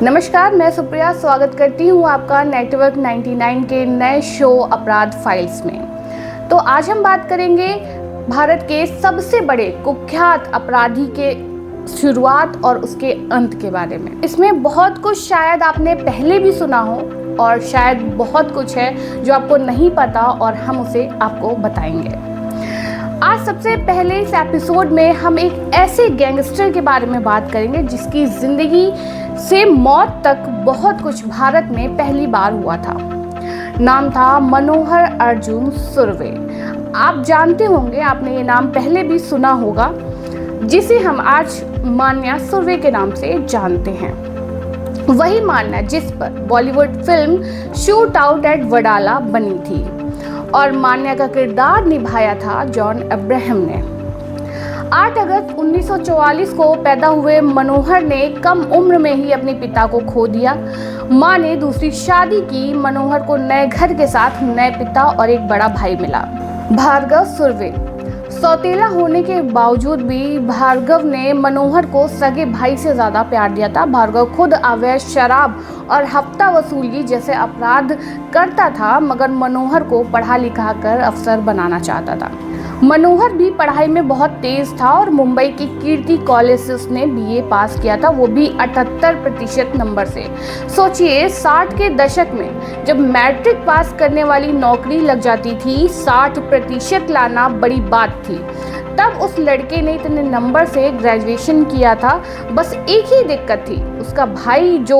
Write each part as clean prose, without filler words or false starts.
नमस्कार, मैं सुप्रिया स्वागत करती हूँ आपका नेटवर्क 99 के नए शो अपराध फाइल्स में। तो आज हम बात करेंगे भारत के सबसे बड़े कुख्यात अपराधी के शुरुआत और उसके अंत के बारे में। इसमें बहुत कुछ शायद आपने पहले भी सुना हो और शायद बहुत कुछ है जो आपको नहीं पता और हम उसे आपको बताएंगे। आज सबसे पहले इस एपिसोड में हम एक ऐसे गैंगस्टर के बारे में बात करेंगे जिसकी जिंदगी से मौत तक बहुत कुछ भारत में पहली बार हुआ था। नाम था मनोहर अर्जुन सुरवे। आप जानते होंगे, आपने ये नाम पहले भी सुना होगा, जिसे हम आज मान्या सुरवे के नाम से जानते हैं। वही मान्या जिस पर Bollywood film shoot out at Wadala बनी थी और मान्या का किरदार निभाया था जॉन अब्राहम ने। 8 अगस्त 1944 को पैदा हुए मनोहर ने कम उम्र में ही अपने पिता को खो दिया। मां ने दूसरी शादी की। मनोहर को नए घर के साथ नए पिता और एक बड़ा भाई मिला, भार्गव सुरवे। सौतेला होने के बावजूद भी भार्गव ने मनोहर को सगे भाई से ज्यादा प्यार दिया था। भार्गव खुद अवैध शराब और हफ्ता वसूली जैसे अपराध करता था, मगर मनोहर को पढ़ा लिखा कर अफसर बनाना चाहता था। मनोहर भी पढ़ाई में बहुत तेज था और मुंबई के कीर्ति कॉलेज से उसने बीए पास किया था, वो भी 78% नंबर से। सोचिए, 60 के दशक में जब मैट्रिक पास करने वाली नौकरी लग जाती थी, 60% लाना बड़ी बात थी। तब उस लड़के ने इतने नंबर से ग्रेजुएशन किया था। बस एक ही दिक्कत थी, उसका भाई जो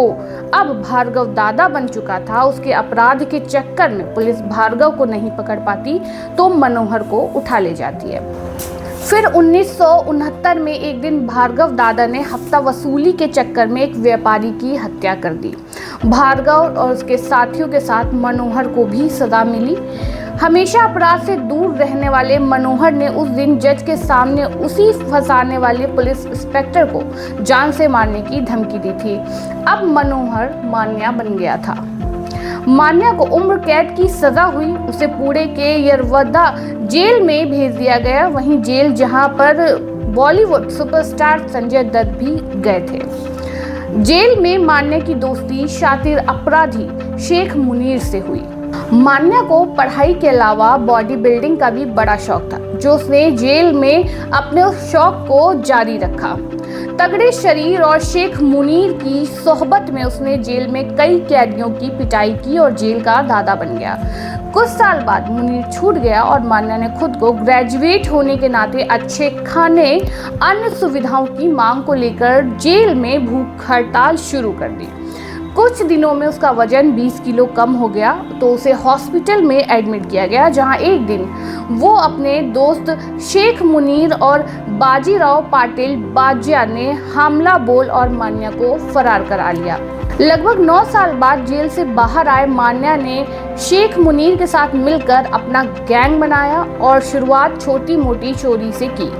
अब भार्गव दादा बन चुका था, उसके अपराध के चक्कर में पुलिस भार्गव को नहीं पकड़ पाती तो मनोहर को उठा ले जाती है। फिर 1969 में एक दिन भार्गव दादा ने हफ्ता वसूली के चक्कर में एक व्यापारी की हत्या कर दी। भार्गव और उसके साथियों के साथ मनोहर को भी सजा मिली। हमेशा अपराध से दूर रहने वाले मनोहर ने उस दिन जज के सामने उसी फंसाने वाले पुलिस इंस्पेक्टर को जान से मारने की धमकी दी थी। अब मनोहर मान्या बन गया था। मान्या को उम्र कैद की सजा हुई। उसे पुणे के यरवदा जेल में भेज दिया गया, वहीं जेल जहां पर बॉलीवुड सुपरस्टार संजय दत्त भी गए थे। जेल में मान्या की दोस्ती शातिर अपराधी शेख मुनीर से हुई। मान्या को पढ़ाई के अलावा बॉडी बिल्डिंग का भी बड़ा शौक था, जो उसने जेल में अपने उस शौक को जारी रखा। तगड़े शरीर और शेख मुनीर की सोहबत में उसने जेल में कई कैदियों की पिटाई की और जेल का दादा बन गया। कुछ साल बाद मुनीर छूट गया और मान्या ने खुद को ग्रेजुएट होने के नाते अच्छे खाने, अन्य सुविधाओं की मांग को लेकर जेल में भूख हड़ताल शुरू कर दी। कुछ दिनों में उसका वजन 20 किलो कम हो गया तो उसे हॉस्पिटल में एडमिट किया गया, जहां एक दिन वो अपने दोस्त शेख मुनीर और बाजीराव पाटिल बाजिया ने हमला बोल और मान्या को फरार करा लिया। लगभग 9 साल बाद जेल से बाहर आए मान्या ने शेख मुनीर के साथ मिलकर अपना गैंग बनाया और शुरुआत छोटी मोटी चोरी से की।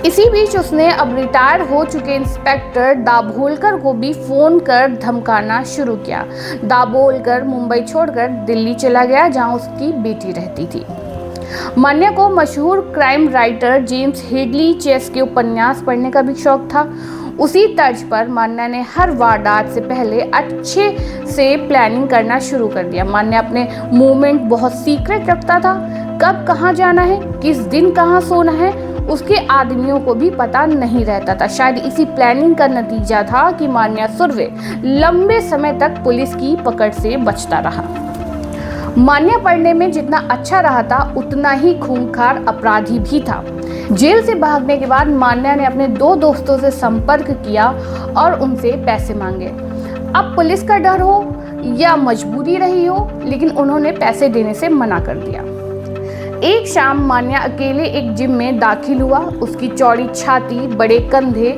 इसी बीच उसने अब रिटायर हो चुके इंस्पेक्टर दाभोलकर को भी फोन कर धमकाना शुरू किया। दाभोलकर मुंबई छोड़कर दिल्ली चला गया, जहां उसकी बेटी रहती थी। मान्या को मशहूर crime writer James Hadley Chase के उपन्यास पढ़ने का भी शौक था। उसी तर्ज पर मान्या ने हर वारदात से पहले अच्छे से प्लानिंग करना शुरू कर दिया। मान्या अपने मूवमेंट बहुत सीक्रेट रखता था। कब कहाँ जाना है, किस दिन कहाँ सोना है, उसके आदमियों को भी पता नहीं रहता था। शायद इसी प्लानिंग का नतीजा था कि मान्या सुरवे लंबे समय तक पुलिस की पकड़ से बचता रहा। मान्या पढ़ने में जितना अच्छा रहा था, उतना ही खूंखार अपराधी भी था। जेल से भागने के बाद मान्या ने अपने 2 दोस्तों से संपर्क किया और उनसे पैसे मांगे। अब पुलिस का डर हो या मजबूरी रही हो, लेकिन उन्होंने पैसे देने से मना कर दिया। एक शाम मान्या अकेले एक जिम में दाखिल हुआ। उसकी चौड़ी छाती, बड़े कंधे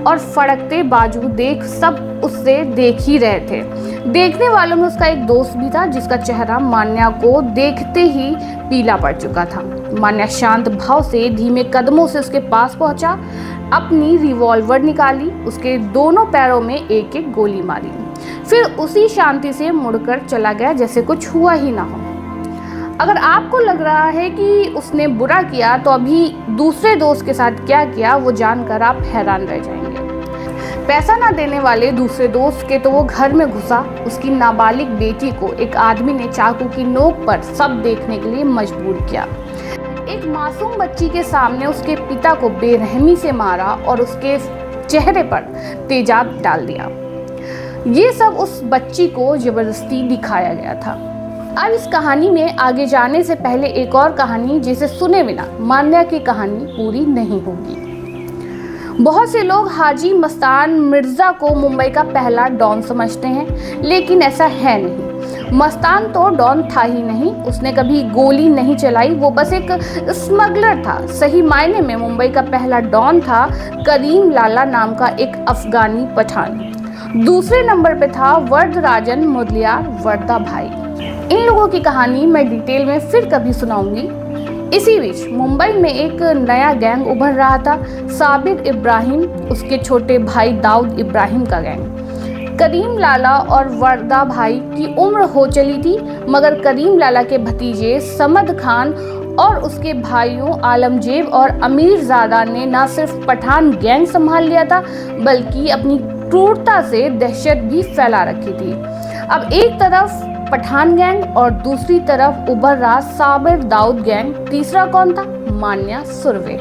और फड़कते बाजू देख सब उससे देख ही रहे थे। देखने वालों में उसका एक दोस्त भी था जिसका चेहरा मान्या को देखते ही पीला पड़ चुका था। मान्या शांत भाव से धीमे कदमों से उसके पास पहुंचा, अपनी रिवॉल्वर निकाली, उसके दोनों पैरों में एक एक गोली मारी, फिर उसी शांति से मुड़कर चला गया जैसे कुछ हुआ ही ना हो। अगर आपको लग रहा है कि उसने बुरा किया, तो अभी दूसरे दोस्त के साथ क्या किया वो जानकर आप हैरान रह जाएंगे। पैसा ना देने वाले दूसरे दोस्त के तो वो घर में घुसा उसकी नाबालिग बेटी को एक आदमी ने चाकू की नोक पर सब देखने के लिए मजबूर किया। एक मासूम बच्ची के सामने उसके पिता को बेरहमी से मारा और उसके चेहरे पर तेजाब डाल दिया। ये सब उस बच्ची को जबरदस्ती दिखाया गया था। अब इस कहानी में आगे जाने से पहले एक और कहानी जिसे सुने बिना मान्या की कहानी पूरी नहीं होगी। बहुत से लोग हाजी मस्तान मिर्जा को मुंबई का पहला डॉन समझते हैं, लेकिन ऐसा है नहीं। मस्तान तो डॉन था ही नहीं, उसने कभी गोली नहीं चलाई, वो बस एक स्मगलर था। सही मायने में मुंबई का पहला डॉन था करीम लाला नाम का एक अफगानी पठान। दूसरे नंबर पे था वरदराजन मुदलियार वर्दा भाई। इन लोगों की कहानी मैं डिटेल में फिर कभी सुनाऊंगी। इसी बीच मुंबई में एक नया गैंग उभर रहा था, साबिर इब्राहिम, उसके छोटे भाई दाऊद इब्राहिम का गैंग। करीम लाला और वर्दा भाई की उम्र हो चली थी, मगर करीम लाला के भतीजे समद खान और उसके भाइयों आलमजेब और अमीरजादा ने न सिर्फ पठान गैंग संभाल लिया था, बल्कि अपनी क्रूरता से दहशत भी फैला रखी थी। अब एक तरफ पठान गैंग और दूसरी तरफ उभर रहा साबिर दाऊद गैंग। तीसरा कौन था? मान्या सुरवे।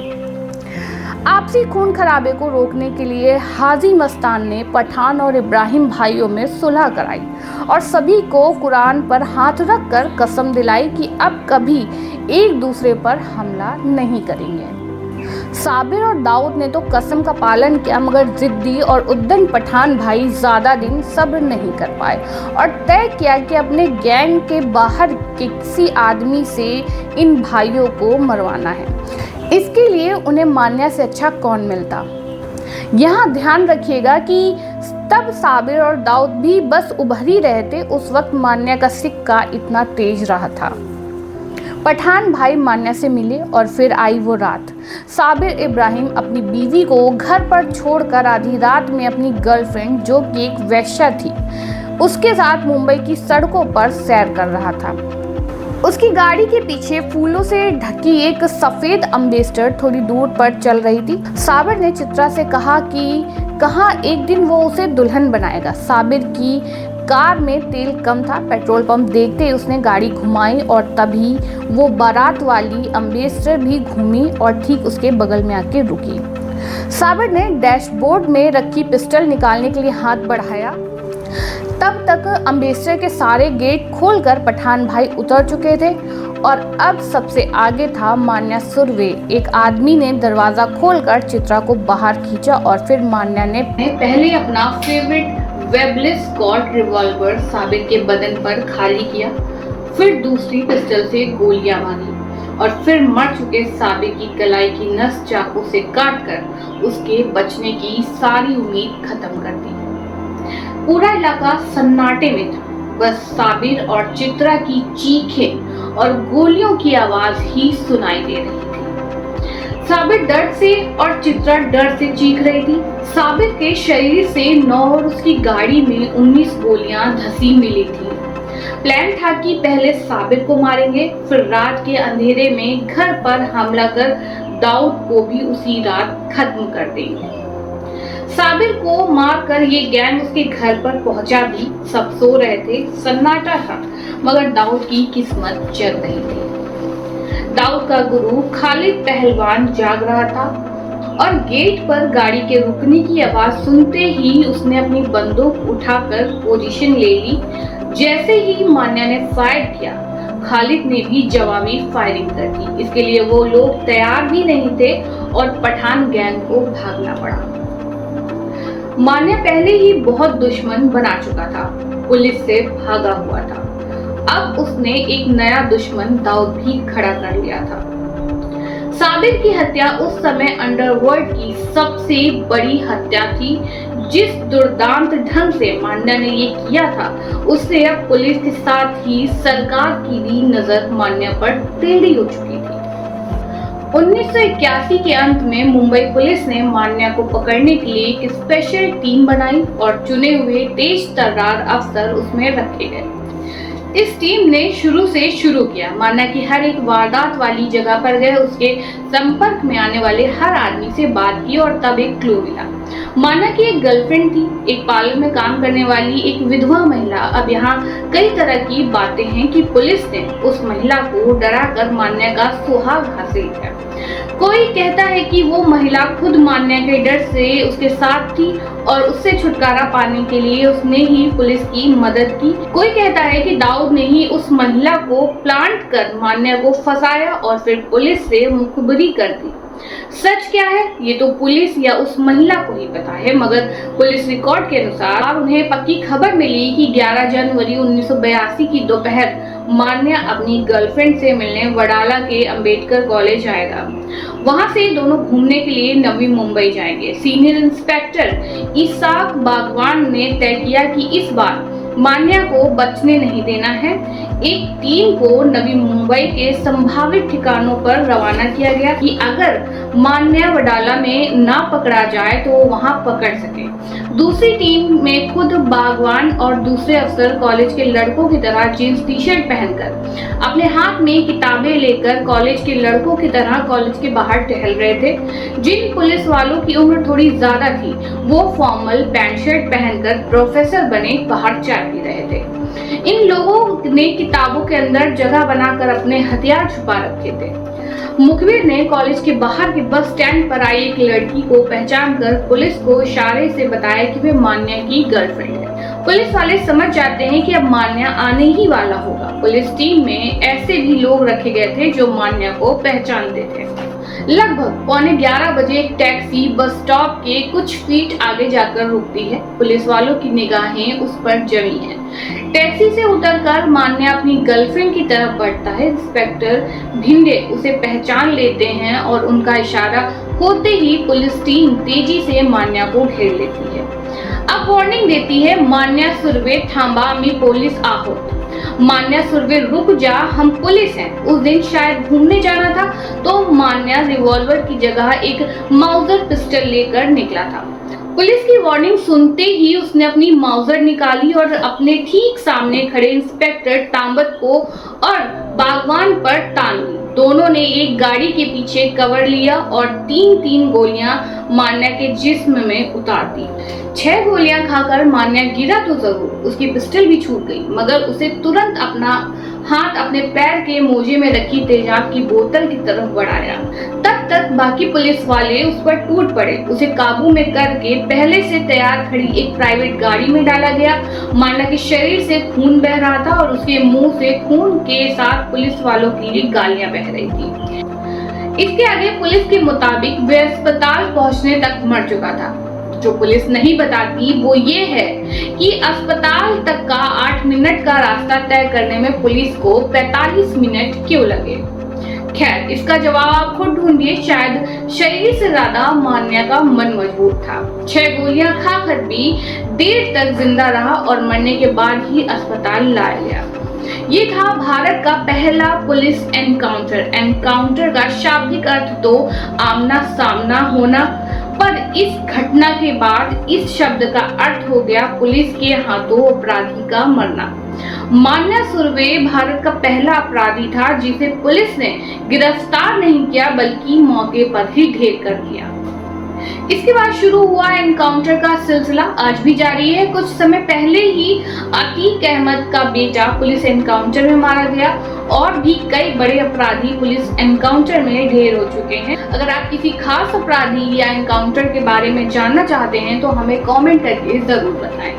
आपसी खून खराबे को रोकने के लिए हाजी मस्तान ने पठान और इब्राहिम भाइयों में सुलह कराई और सभी को कुरान पर हाथ रखकर कसम दिलाई कि अब कभी एक दूसरे पर हमला नहीं करेंगे। साबिर और दाऊद ने तो कसम का पालन किया, मगर जिद्दी और उद्दंड पठान भाई ज्यादा दिन सब्र नहीं कर पाए और तय किया कि अपने गैंग के बाहर के किसी आदमी से इन भाइयों को मरवाना है। इसके लिए उन्हें मान्या से अच्छा कौन मिलता। यहाँ ध्यान रखिएगा कि तब साबिर और दाऊद भी बस उभर ही रहे थे। उस वक्त मान्या का सिक्का इतना तेज रहा था। पठान भाई मान्या से मिले और फिर आई वो रात। साबिर इब्राहिम अपनी बीवी को घर पर छोड़कर आधी रात में अपनी गर्लफ्रेंड, जो कि एक वेश्या थी, उसके साथ मुंबई की सड़कों पर सैर कर रहा था। उसकी गाड़ी के पीछे फूलों से ढकी एक सफेद अम्बेसडर थोड़ी दूर पर चल रही थी। साबिर ने चित्रा से कहा एक दिन वो उसे दुल्हन बनाएगा। साबिर की कार में तेल कम था। पेट्रोल पंप देखते ही उसने गाड़ी घुमाई और तभी वो बारात वाली अम्बेसडर भी घूमी और ठीक उसके बगल में आके रुकी। साबिर ने डैशबोर्ड में रखी पिस्टल निकालने के लिए हाथ बढ़ाया। तब तक अम्बेसडर के सारे गेट खोलकर पठान भाई उतर चुके थे और अब सबसे आगे था मान्या सुरवे। एक आदमी ने दरवाजा खोलकर चित्रा को बाहर खींचा और फिर मान्या ने पहले अपना फेवरेट वेबलेस कॉर्ड रिवॉल्वर साबिर के बदन पर खाली किया, फिर दूसरी पिस्टल से गोलियां मारी और फिर मर चुके साबिर की कलाई की नस चाकू से काटकर उसके बचने की सारी उम्मीद खत्म कर दी। पूरा इलाका सन्नाटे में था, बस साबिर और चित्रा की चीखें और गोलियों की आवाज ही सुनाई दे रही थी। साबिर दर्द से और चित्रा डर से चीख रही थी। साबिर के शरीर से 9 और उसकी गाड़ी में 19 गोलियां धसी मिली थी। प्लान था कि पहले साबिर को मारेंगे, फिर रात के अंधेरे में घर पर हमला कर दाऊद को भी उसी रात खत्म कर देंगे। साबिर को मारकर ये गैंग उसके घर पर पहुंचा भी। सब सो रहे थे, सन्नाटा था, मगर दाऊद की किस्मत जग रही थी। दाऊद का गुरु खालिद पहलवान जाग रहा था और गेट पर गाड़ी के रुकने की आवाज सुनते ही उसने अपनी बंदूक उठाकर पोजीशन ले ली। जैसे ही मान्या ने फायर किया, खालिद ने भी जवाबी फायरिंग कर दी। इसके लिए वो लोग तैयार भी नहीं थे और पठान गैंग को भागना पड़ा। मान्या पहले ही बहुत दुश्मन बना चुका था, पुलिस से भागा हुआ था। अब उसने एक नया दुश्मन दाऊद भी खड़ा कर लिया था। साबिर की हत्या उस समय अंडरवर्ल्ड की सबसे बड़ी हत्या थी। जिस दुर्दांत ढंग से मान्या ने ये किया था, उससे अब पुलिस के साथ ही सरकार की भी नजर मान्या पर टेढ़ी हो चुकी थी। 1981 के अंत में मुंबई पुलिस ने मान्या को पकड़ने के लिए एक स्पेशल टीम बनाई और चुने हुए तेज तर्रार अफसर उसमें रखे गए। इस टीम ने शुरू किया। मान्या की हर एक वारदात वाली जगह पर गए, उसके संपर्क में आने वाले हर आदमी से बात की और तब एक क्लू मिला। माना कि एक गर्लफ्रेंड थी, एक पार्लर में काम करने वाली एक विधवा महिला। अब यहाँ कई तरह की बातें हैं कि पुलिस ने उस महिला को डराकर मान्या का सुहाग हासिल किया। कोई कहता है कि वो महिला खुद मान्या के डर से उसके साथ थी और उससे छुटकारा पाने के लिए उसने ही पुलिस की मदद की। कोई कहता है कि दाऊद ने ही उस महिला को प्लांट कर मान्या को फंसाया और फिर पुलिस से मुखबिरी कर दी। सच क्या है ये तो पुलिस या उस महिला को ही पता है, मगर पुलिस रिकॉर्ड के अनुसार उन्हें पक्की खबर मिली कि 11 जनवरी 1982 की दोपहर मान्या अपनी गर्लफ्रेंड से मिलने वडाला के अंबेडकर कॉलेज आएगा। वहां से दोनों घूमने के लिए नवी मुंबई जाएंगे। सीनियर इंस्पेक्टर इसाक बागवान ने तय किया कि इस बार मान्या को बचने नहीं देना है। एक टीम को नवी मुंबई के संभावित ठिकानों पर रवाना किया गया कि अगर मान्या वडाला में ना पकड़ा जाए तो वहां पकड़ सके। दूसरी टीम में खुद बागवान और दूसरे अफसर कॉलेज के लड़कों की तरह जींस टी शर्ट पहनकर अपने हाथ में किताबें लेकर कॉलेज के लड़कों की तरह कॉलेज के बाहर टहल रहे थे। जिन पुलिस वालों की उम्र थोड़ी ज्यादा थी वो फॉर्मल पैंट शर्ट पहनकर प्रोफेसर बने बाहर चाय पी रहे थे। इन लोगों ने किताबों के अंदर जगह बनाकर अपने हथियार छुपा रखे थे। मुखबिर ने कॉलेज के बाहर के बस स्टैंड पर आई एक लड़की को पहचानकर पुलिस को इशारे से बताया कि वे मान्या की गर्लफ्रेंड है। पुलिस वाले समझ जाते हैं कि अब मान्या आने ही वाला होगा। पुलिस टीम में ऐसे भी लोग रखे गए थे जो मान्या को पहचानते थे। लगभग 11:15 बजे एक टैक्सी बस स्टॉप के कुछ फीट आगे जाकर रुकती है। पुलिस वालों की निगाहें उस पर जमी हैं। टैक्सी से उतरकर मान्या अपनी गर्लफ्रेंड की तरफ बढ़ता है। इंस्पेक्टर भिंडे उसे पहचान लेते हैं और उनका इशारा होते ही पुलिस टीम तेजी से मान्या को घेर लेती है। अब वार्निंग देती है, मान्या सुर्वे थांबा, आम्ही पुलिस आहोत। मान्या सुर्वे रुक जा, हम पुलिस हैं। उस दिन शायद घूमने जाना था तो मान्या रिवॉल्वर की जगह एक माउजर पिस्टल लेकर निकला था। पुलिस की वार्निंग सुनते ही उसने अपनी माउजर निकाली और अपने ठीक सामने खड़े इंस्पेक्टर तांबत को और बागवान पर तान दी। दोनों ने एक गाड़ी के पीछे कवर लिया और 3-3 गोलियां मान्या के जिस्म में उतार दी। 6 गोलियां खाकर मान्या गिरा तो जरूर, उसकी पिस्टल भी छूट गई, मगर उसे तुरंत अपना हाथ अपने पैर के मोजे में रखी तेजाब की बोतल की तरफ बढ़ाया। तब तक बाकी पुलिस वाले उस पर टूट पड़े। उसे काबू में करके पहले से तैयार खड़ी एक प्राइवेट गाड़ी में डाला गया। मान्या के शरीर से खून बह रहा था और उसके मुंह से खून के साथ पुलिस वालों की गालियां बह रही थी। इसके आगे पुलिस के मुताबिक वे अस्पताल पहुंचने तक मर चुका था। जो पुलिस नहीं बताती वो ये है कि अस्पताल तक का 8 मिनट का रास्ता तय करने में पुलिस को 45 मिनट क्यों लगे। खैर, इसका जवाब आप खुद ढूंढिए। शायद शरीर से ज्यादा मान्या का मन मजबूत था। 6 गोलियां खाकर भी देर तक जिंदा रहा और मरने के बाद ही अस्पताल लाया गया। ये था भारत का पहला पुलिस एनकाउंटर। एनकाउंटर का शाब्दिक अर्थ तो आमना सामना होना, पर इस घटना के बाद इस शब्द का अर्थ हो गया पुलिस के हाथों अपराधी का मरना। मान्या सुर्वे भारत का पहला अपराधी था जिसे पुलिस ने गिरफ्तार नहीं किया बल्कि मौके पर ही ढेर कर दिया। इसके बाद शुरू हुआ एनकाउंटर का सिलसिला, आज भी जारी है। कुछ समय पहले ही अतीक अहमद का बेटा पुलिस एनकाउंटर में मारा गया और भी कई बड़े अपराधी पुलिस एनकाउंटर में ढेर हो चुके हैं। अगर आप किसी खास अपराधी या एनकाउंटर के बारे में जानना चाहते हैं तो हमें कमेंट करके जरूर बताएं।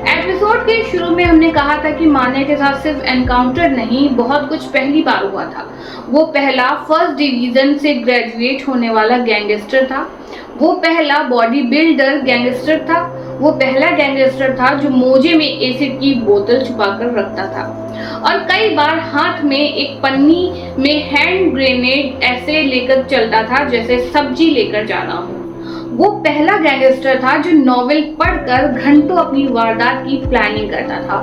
एपिसोड के शुरू में हमने कहा था कि मान्या के साथ सिर्फ एनकाउंटर नहीं, बहुत कुछ पहली बार हुआ था। वो पहला फर्स्ट डिवीजन से ग्रेजुएट होने वाला गैंगस्टर था। वो पहला बॉडी बिल्डर गैंगस्टर था। वो पहला गैंगस्टर था जो मोजे में एसिड की बोतल छुपाकर रखता था और कई बार हाथ में एक पन्नी में हैंड ग्रेनेड ऐसे लेकर चलता था जैसे सब्जी लेकर जाना हो। वो पहला गैंगस्टर था जो नॉवेल पढ़कर घंटों अपनी वारदात की प्लानिंग करता था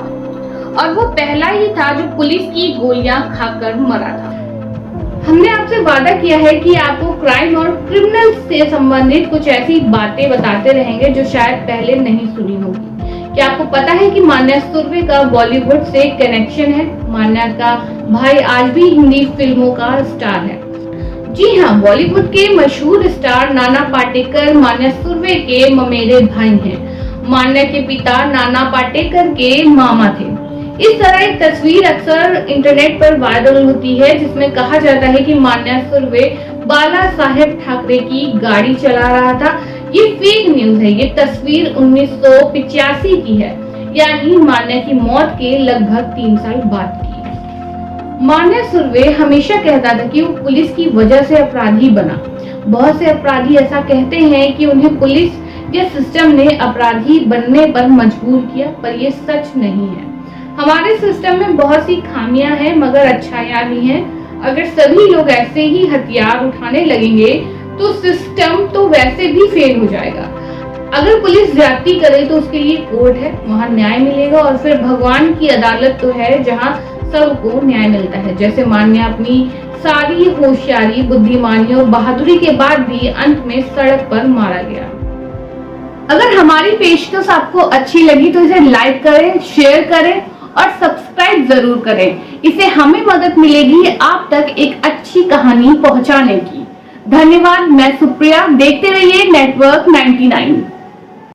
और वो पहला ही था जो पुलिस की गोलियां खाकर मरा था। हमने आपसे वादा किया है कि आपको क्राइम और क्रिमिनल्स से संबंधित कुछ ऐसी बातें बताते रहेंगे जो शायद पहले नहीं सुनी होगी। क्या आपको पता है कि मान्या सुर्वे का बॉलीवुड से कनेक्शन है? मान्या का भाई आज भी हिंदी फिल्मों का स्टार है। जी हाँ, बॉलीवुड के मशहूर स्टार नाना पाटेकर मान्या सुर्वे के ममेरे भाई हैं। मान्या के पिता नाना पाटेकर के मामा थे। इस तरह एक तस्वीर अक्सर इंटरनेट पर वायरल होती है जिसमें कहा जाता है कि मान्या सुर्वे बाला साहेब ठाकरे की गाड़ी चला रहा था। ये फेक न्यूज है। ये तस्वीर 1985 की है, यानी मान्या की मौत के लगभग 3 साल बाद की। मान्या सुर्वे हमेशा कहता था कि वो पुलिस की वजह से अपराधी बना। बहुत से अपराधी ऐसा कहते हैं कि उन्हें पुलिस या सिस्टम ने अपराधी बनने पर मजबूर किया, पर ये सच नहीं है। हमारे सिस्टम में बहुत सी खामियां हैं, मगर अच्छाइयां भी हैं। अगर सभी लोग ऐसे ही हथियार उठाने लगेंगे तो सिस्टम तो वैसे भी फेल हो जाएगा। अगर पुलिस ज्यादती करे तो उसके लिए कोर्ट है, वहाँ न्याय मिलेगा। और फिर भगवान की अदालत तो है जहाँ सबको न्याय मिलता है। जैसे मान्या अपनी सारी होशियारी, बुद्धिमानी और बहादुरी के बाद भी अंत में सड़क पर मारा गया। अगर हमारी पेशकश आपको अच्छी लगी तो इसे लाइक करें, शेयर करें और सब्सक्राइब जरूर करें। इससे हमें मदद मिलेगी आप तक एक अच्छी कहानी पहुंचाने की। धन्यवाद। मैं सुप्रिया। देखते रहिए नेटवर्क 99।